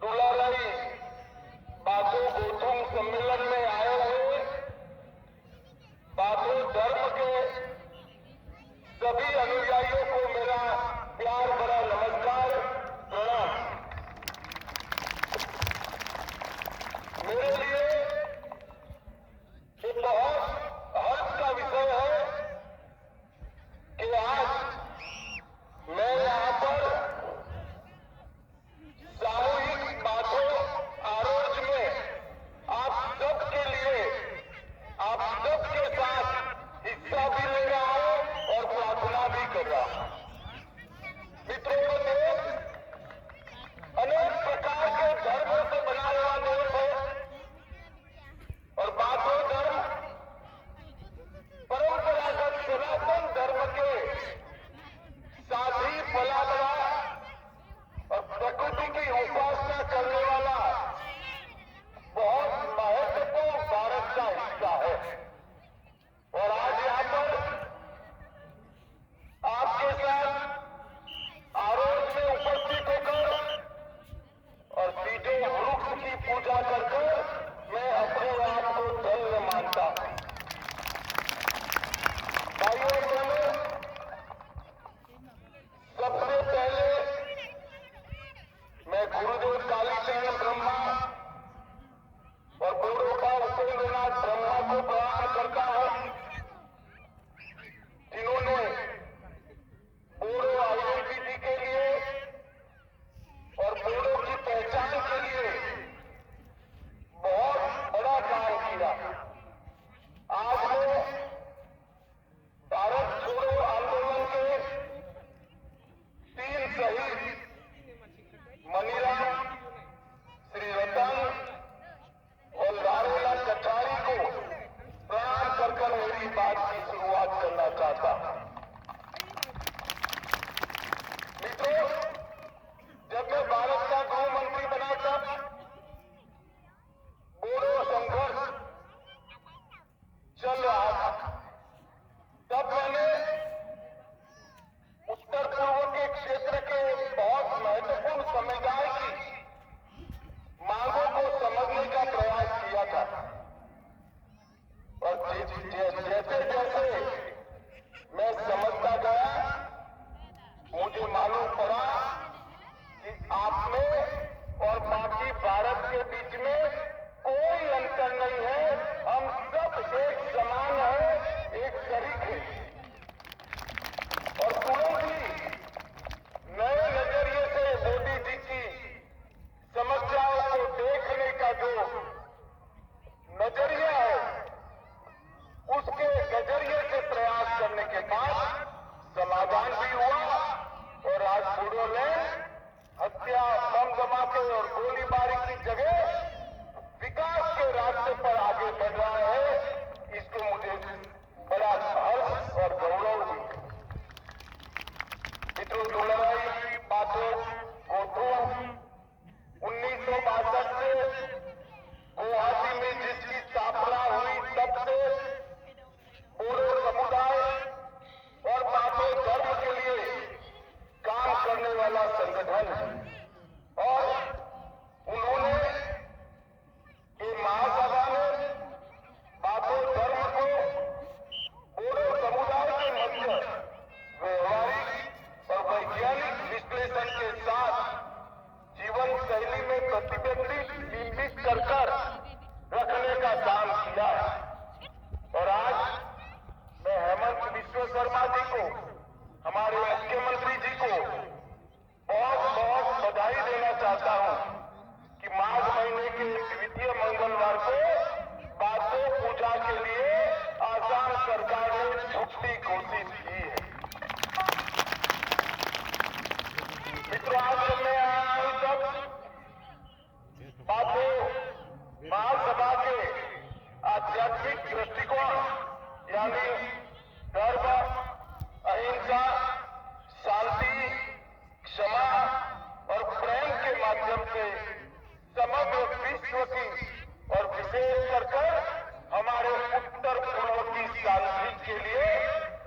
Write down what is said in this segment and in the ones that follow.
दुलाराई बाथो गोथुम सम्मेलन में आए हुए बाथो धर्म के सभी अनुयायियों को मेरा प्यार भरा नमस्कार, प्रणाम। मेरे लिए ये बहुत हर्ष का विषय है कि आज मैं यहाँ पर सामूहिक बाथो आरोज में आप सबके लिए, आप सबके साथ हिस्सा भी ले रहा हूं और प्रार्थना भी कर रहा हूं। मित्रों, देश अनेक प्रकार के धर्मों से बना हुआ देश है और बाथो धर्म परंपरागत सनातन धर्म के साथ ही पला बड़ा और प्रकृति की उपासना करने वाला बहुत महत्वपूर्ण भारत का हिस्सा है। और आज यहाँ पर आपके साथ आरोज में उपस्थित होकर और सीधे वृक्ष की पूजा कर मैं अपने आप को धन्य मानता हूँ। भाइयों बहनों, सबसे पहले मैं गुरुदेव कालीचरण ब्रह्मा और बोडोपा उपेंद्रनाथ ब्रह्मा को प्रणाम करता हूं, जिन्होंने बोडो आइडेंटिटी के लिए और बोडो की पहचान के लिए बहुत बड़ा काम किया। आज वो भारत छोड़ो आंदोलन के 3 शहीद मनीराम, श्री रतन और लारेला कटारी को प्रणाम कर मेरी बात की शुरुआत करना चाहता हूं। मित्रों, जब मैं भारत का गृह मंत्री बना तब बोडो संघर्ष चल रहा था। तब मैंने उत्तर पूर्व के क्षेत्र के बहुत महत्वपूर्ण समुदाय की मांगों को समझने का प्रयास किया था और जैसे जैसे मैं समझता गया, मुझे मालूम पड़ा कि आप में और बाकी भारत के बीच में कोई अंतर नहीं है। हम सब एक समान हैं, एक शरीक हैं। और तुरंत ही नए नजरिए से मोदी जी की समस्याओं को देखने का जो नजरिया है, उसके नजरिए से प्रयास करने के बाद समाधान भी हुआ और आज बोडोलैंड हत्या, बम धमाके और गोलीबारी की जगह विकास के रास्ते पर आगे बढ़ रहा है। इसको मुझे बड़ा हर्ष और गौरव भी। मित्रों, दुलाराई बाथो गोथुम 1962 से गुवाहाटी में जिसकी स्थापना हुई, तब से बोडो समुदाय और बाथो धर्म के लिए काम करने वाला संगठन है। और उन्होंने ये महासभा ने बाथो धर्म को बोडो समुदाय के मध्य व्यवहारिक और वैज्ञानिक विश्लेषण के साथ जीवन शैली में प्रतिबिंबित कर रखने का काम किया है। और आज मैं हेमंत बिस्वा शर्मा जी को, हमारे मुख्यमंत्री जी को बहुत बहुत बधाई देना चाहता हूं कि माघ महीने के द्वितीय मंगलवार को बाथो पूजा के लिए आसाम सरकार ने छुट्टी घोषित की है। मित्रों, आज जब मैं आया हूं तब बाथो महासभा के आध्यात्मिक दृष्टिकोण यानी धर्म, अहिंसा, शांति, क्षमा और प्रेम के माध्यम से समग्र विश्व की और विशेष कर हमारे उत्तर पूर्व की शांति के लिए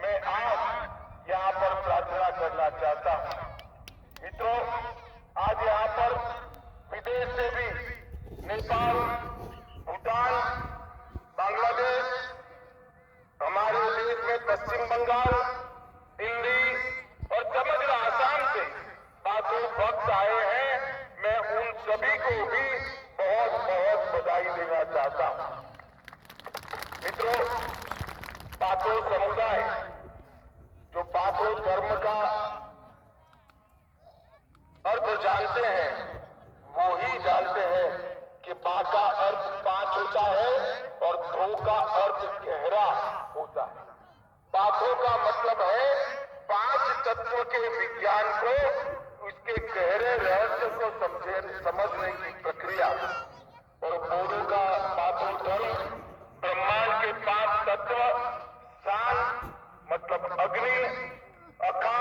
मैं आज यहाँ पर प्रार्थना करना चाहता हूँ। मित्रों, आज यहाँ पर विदेश सभी को भी बहुत बहुत बधाई देना चाहता हूं। मित्रों, पाथो समुदाय जो पाथो धर्म का अर्थ जानते हैं वो ही जानते हैं कि पा का अर्थ 5 होता है और धो का अर्थ गहरा होता है। पाथो का मतलब है 5 तत्वों के विज्ञान को, उसके गहरे रहस्य को समझने की प्रक्रिया। और बोधो का पाथो धर्म ब्रह्मांड के 5 तत्व, शान मतलब अग्नि, अखा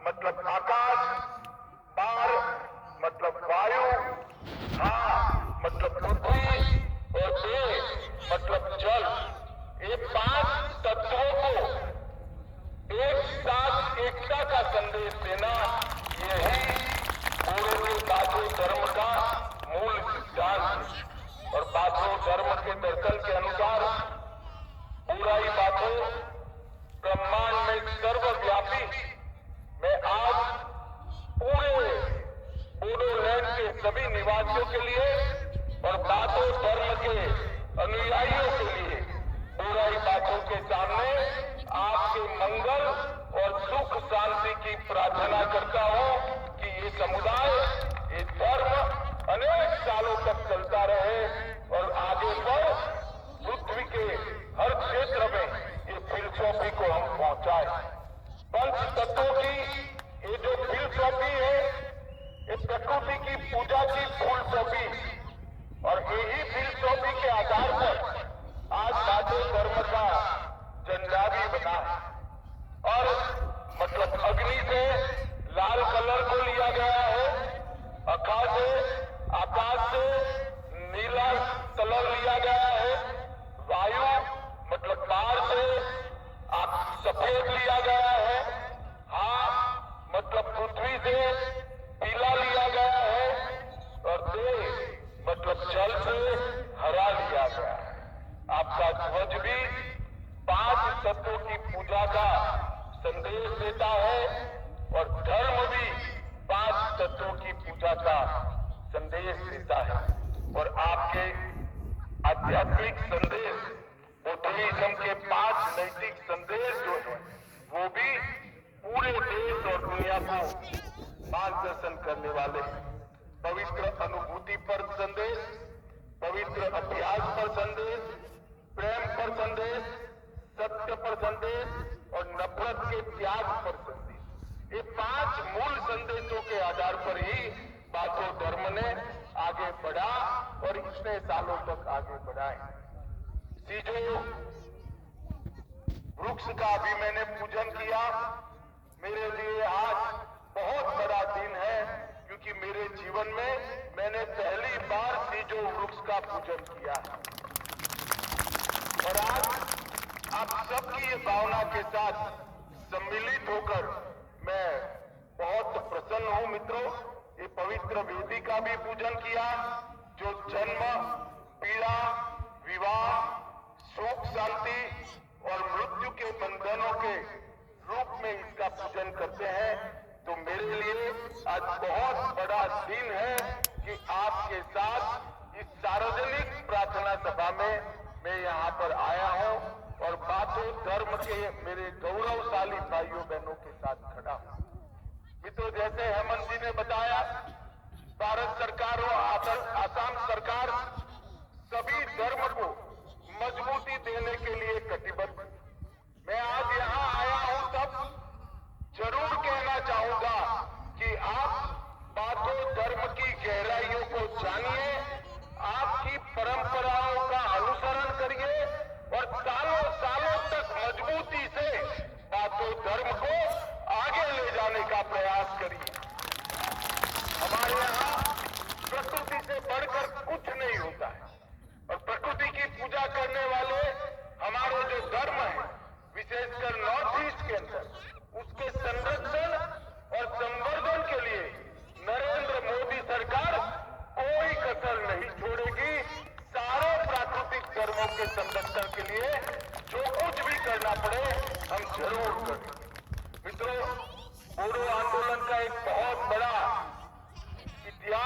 मतलब आकाश, पार मतलब वायु, हा मतलब पृथ्वी और दे मतलब जल। ये 5 तत्वों को एक साथ एकता का संदेश देना, यही पूरे पाथो धर्म का मूल सिद्धांत है। और पाथो धर्म के दर्शन के अनुसार पूरा ही पाथो ब्रह्मांड में सर्वव्यापी। मैं आज पूरे बोडोलैंड के सभी निवासियों के लिए और पाथो धर्म के अनुयायियों के लिए बुराई पाथो के सामने आपके मंगल और सुख शांति की प्रार्थना करता हूं कि ये समुदाय, ये धर्म अनेक सालों तक चलता रहे और आगे बढ़ पृथ्वी के हर क्षेत्र में ये फिलसॉफी को हम पहुंचाए। पंच तत्वों की ये जो फिलसॉफी है, ये प्रकृति की पूजा की फिलसॉफी, और यही फिलसॉफी के आधार पर आज पाथो धर्म का झंडा भी बना है। और मतलब अग्नि से लाल कलर को लिया गया है, आकाश से नीला कलर लिया गया है, वायु मतलब पार से सफेद लिया गया है, हा मतलब पृथ्वी से पीला लिया गया है, और दे मतलब जल से हरा लिया गया है। आपका ध्वज भी 5 तत्वों की पूजा का संदेश देता है और धर्म भी 5 तत्वों की पूजा का संदेश देता है। और आपके आध्यात्मिक संदेश, बुद्धिज्म के 5 नैतिक संदेश जो है वो भी पूरे देश और दुनिया को मार्गदर्शन करने वाले हैं। पवित्र अनुभूति पर संदेश, पवित्र अभ्यास पर संदेश, प्रेम पर संदेश, सत्य पर संदेश और नफरत के त्याग पर संदेश। ये 5 मूल संदेशों के आधार पर ही पाथो धर्म ने आगे बढ़ा और इतने सालों तक आगे बढ़ा है। सीजो वृक्ष का भी मैंने पूजन किया। मेरे लिए आज बहुत बड़ा दिन है क्योंकि मेरे जीवन में मैंने पहली बार सीजो वृक्ष का पूजन किया है। और आज आप सबकी ये भावना के साथ सम्मिलित होकर मैं बहुत प्रसन्न हूं। मित्रों, ये पवित्र वेदी का भी पूजन किया जो जन्म, पीड़ा, विवाह, सुख शांति और मृत्यु के बंधनों के रूप में इसका पूजन करते हैं। तो मेरे लिए आज बहुत बड़ा दिन है कि आपके साथ इस सार्वजनिक प्रार्थना सभा में मैं यहाँ पर आया हूँ और पाथो धर्म के मेरे गौरवशाली भाइयों बहनों के साथ खड़ा हूँ। मित्रों, जैसे हेमंत जी ने बताया, भारत सरकार और आसाम सरकार सभी धर्म को मजबूती देने के लिए कटिबद्ध। मैं आज यहाँ आया हूँ तब जरूर कहना चाहूंगा कि आप पाथो धर्म की गहराइयों को जानिए, आपकी परंपराओं का अनुसरण करिए और सालों सालों तक मजबूती से पाथो धर्म को आगे ले जाने का प्रयास करिए। हमारे यहाँ प्रकृति से बढ़कर कुछ नहीं होता है और प्रकृति की पूजा करने वाले हमारे जो धर्म है, विशेषकर नॉर्थ ईस्ट के अंदर, उसके संरक्षण और संवर्धन के लिए नरेंद्र मोदी सरकार कोई कसर नहीं छोड़ेगी। सारे प्राकृतिक धर्मों के संरक्षण के लिए जो कुछ भी करना पड़े हम जरूर करें। मित्रों, बोडो आंदोलन का एक बहुत बड़ा इतिहास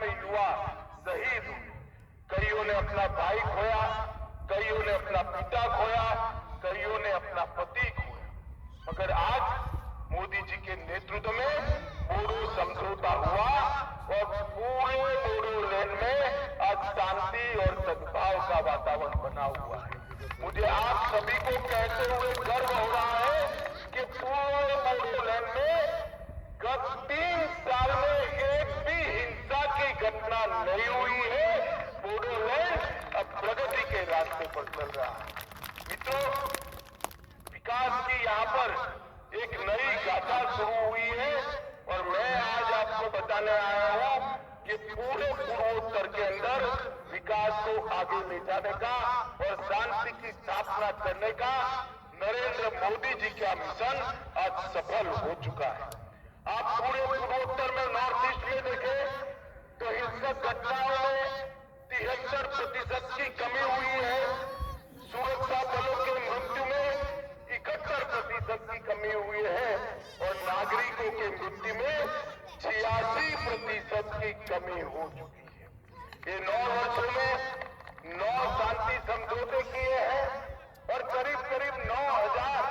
में युवा शहीद हुए। कईयों ने अपना भाई खोया, कईयों ने अपना पिता खोया, कईयों ने अपना पति खोया। मगर आज मोदी जी के नेतृत्व में बोडो समझौता हुआ और पूरे बोडोलैंड में आज शांति और सद्भाव का वातावरण बना हुआ है। मुझे आप सभी को कहते हुए गर्व हो रहा है कि पूरे बोडोलैंड में गत 3 साल में एक भी हिंसा की घटना नहीं हुई है। बोडोलैंड अब प्रगति के रास्ते पर चल रहा है। मित्रों, विकास की यहाँ पर एक नई गाथा शुरू हुई है और मैं आज आपको बताने आया हूँ कि पूरे पूर्वोत्तर के अंदर विकास को आगे ले जाने का और शांति की स्थापना करने का नरेंद्र मोदी जी का मिशन आज सफल हो चुका है। आप पूरे पूर्वोत्तर में नॉर्थ ईस्ट में देखें तो हिंसक घटनाओं में 73% की कमी हुई है। सुरक्षा बलों के मृत्यु में 71% की कमी हुई है और नागरिकों के मृत्यु में 86% की कमी हो चुकी है। ये 9 वर्षों में 9 शांति समझौते किए हैं और करीब करीब 9,000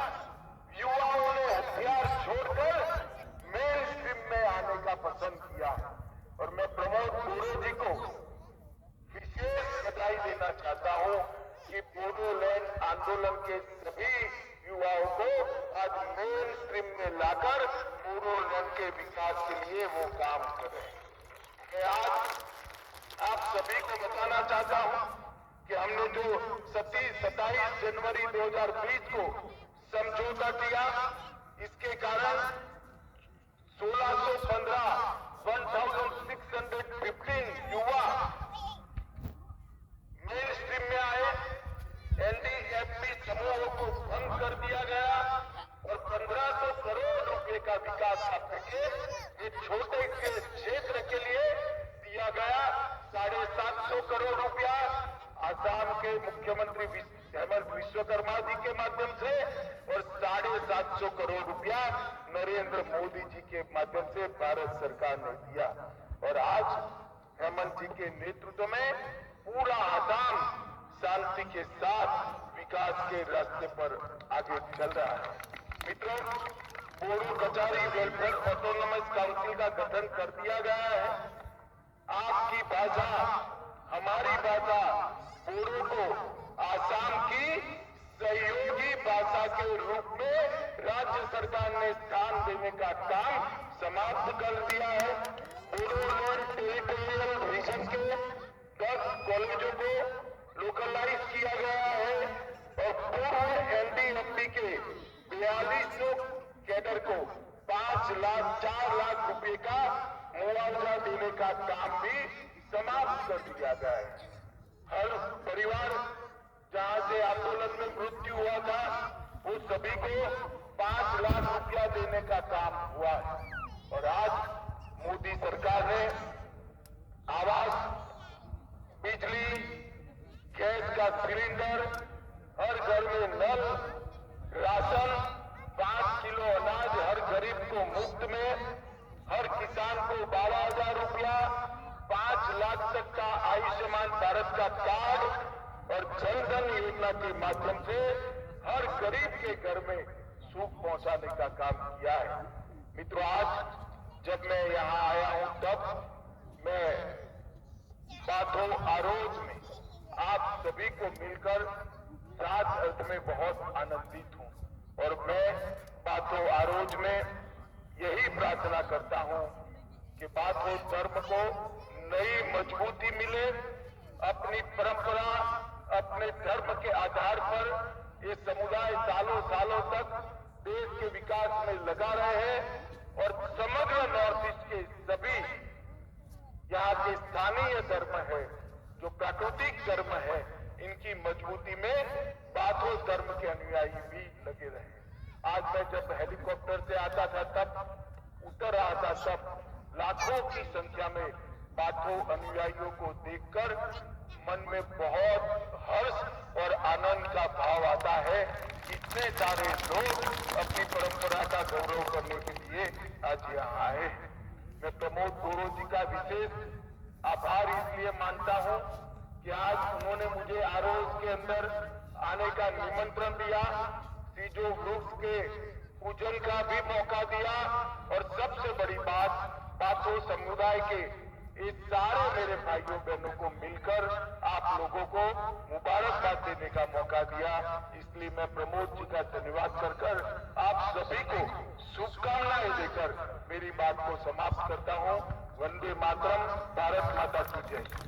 युवाओं ने हथियार छोड़कर मेन स्ट्रीम में आने का पसंद किया है। और मैं प्रमोद बोडो जी को विशेष बधाई देना चाहता हूं कि बोडोलैंड आंदोलन के सभी युवाओं को आज मेन स्ट्रीम में लाकर बोडोलैंड के विकास के लिए वो काम कर रहे हैं। मैं आज आप सभी को बताना चाहता हूं कि हमने जो 27 जनवरी 2020 को समझौता किया, इसके कारण 1615 युवा मेन स्ट्रीम में आए। एनडीएफबी समूहों को भंग कर दिया गया और 1500 करोड़ रुपए का विकास का पैकेज ये छोटे के क्षेत्र के लिए दिया गया। 750 करोड़ रुपया आसाम के मुख्यमंत्री हेमंत विश्वकर्मा जी के माध्यम से और 750 करोड़ रुपया नरेंद्र मोदी जी के माध्यम से भारत सरकार ने दिया। और आज हेमंत जी के नेतृत्व में पूरा आसाम शांति के साथ विकास के रास्ते पर आगे चल रहा है। मित्रों, Bodo Kachari welfare autonomous council का गठन कर दिया गया है। आपकी भाषा, हमारी भाषा बोडो को आसाम की सहयोगी भाषा के रूप में राज्य सरकार ने स्थान देने का काम समाप्त कर दिया है। बोडोलैंड टेरिटोरियल रीजन के 10 कॉलेजों को लोकलाइज किया गया है और पूर्व एनडीएफबी के 4200 कैडर को 4 लाख रुपए का मुआवजा देने का काम भी समाप्त कर दिया गया है। हर परिवार जहां से आंदोलन में मृत्यु हुआ था वो सभी को 5 लाख रुपया देने का काम हुआ है। और आज मोदी सरकार ने आवास, बिजली, गैस का सिलेंडर, हर घर में नल, राशन, 5 किलो अनाज हर गरीब को मुफ्त में, हर किसान को 12,000 रुपया, 5 लाख तक का आयुष्मान भारत का कार्ड और जन धन योजना के माध्यम से हर गरीब के घर में सुख पहुंचाने का काम किया है। मित्रों, आज जब मैं यहाँ आया हूं तब मैं बाथो आरोज में आप सभी को मिलकर साथ अर्थ में बहुत आनंदित हूं और मैं बाथो आरोज में यही प्रार्थना करता हूं कि बाथो धर्म को नई मजबूती मिले। अपनी परंपरा, अपने धर्म के आधार पर ये समुदाय सालों तक देश के विकास में लगा रहे हैं और समग्र नॉर्थ ईस्ट के सभी यहाँ के स्थानीय धर्म है, जो प्राकृतिक धर्म है, इनकी मजबूती में बाथो धर्म के अनुयायी भी लगे रहे। आज मैं जब हेलीकॉप्टर से आता था तब उतर रहा था तब लाखों की संख्या में बाथो अनुयायियों को देखकर मन में बहुत हर्ष और आनंद का भाव आता है। इतने सारे लोग अपनी परंपरा का गौरव करने के लिए आज यहाँ आए हैं। मैं प्रमोद बोडो जी का विशेष आभार इसलिए मानता हूं कि आज उन्होंने मुझे आरोस के अंदर आने का निमंत्रण दिया, सीजो वृक्ष के पूजन का भी मौका दिया और सबसे बड़ी बात पाथो समुदाय के इस सारे मेरे भाइयों बहनों को मिलकर आप लोगों को मुबारकबाद देने का मौका दिया। इसलिए मैं प्रमोद जी का धन्यवाद कर आप सभी को शुभकामनाएं देकर मेरी बात को समाप्त करता हूं। वंदे मातरम, भारत माता की जय।